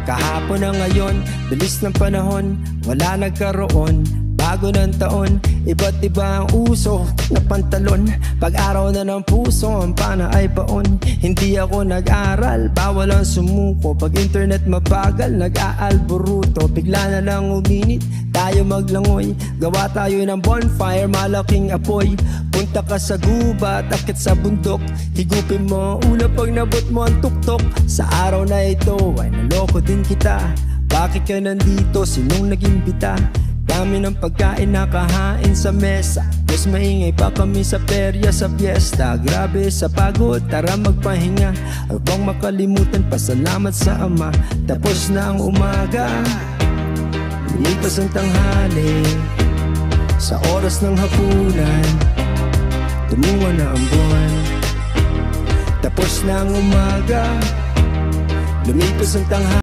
Kahapon na ngayon, bilis ng panahon, wala nagkaroon. Bago ng taon, iba't iba ang uso na pantalon. Pag-araw na ng puso, ang pana ay baon. Hindi ako nag-aral, bawal ang sumuko. Pag internet mabagal, nag-aalboruto. Bigla na lang uminit, tayo maglangoy. Gawa tayo ng bonfire, malaking apoy. Punta ka sa gubat, akit sa bundok. Higupin mo ulo pag nabot mo ang tuktok. Sa araw na ito ay naloko din kita. Bakit ka nandito? Sinong nag-imbita? Dami ng pagkain nakahain sa mesa. Mas maingay pa kami sa perya sa fiesta. Grabe sa pagod, tara magpahinga. Huwag bang makalimutan, pasalamat sa Ama. Tapos na ang umaga, lumipas ang tanghali. Sa oras ng hapunan, tumungo na ang buwan. Tapos na ang umaga, lumipas ang tanghali.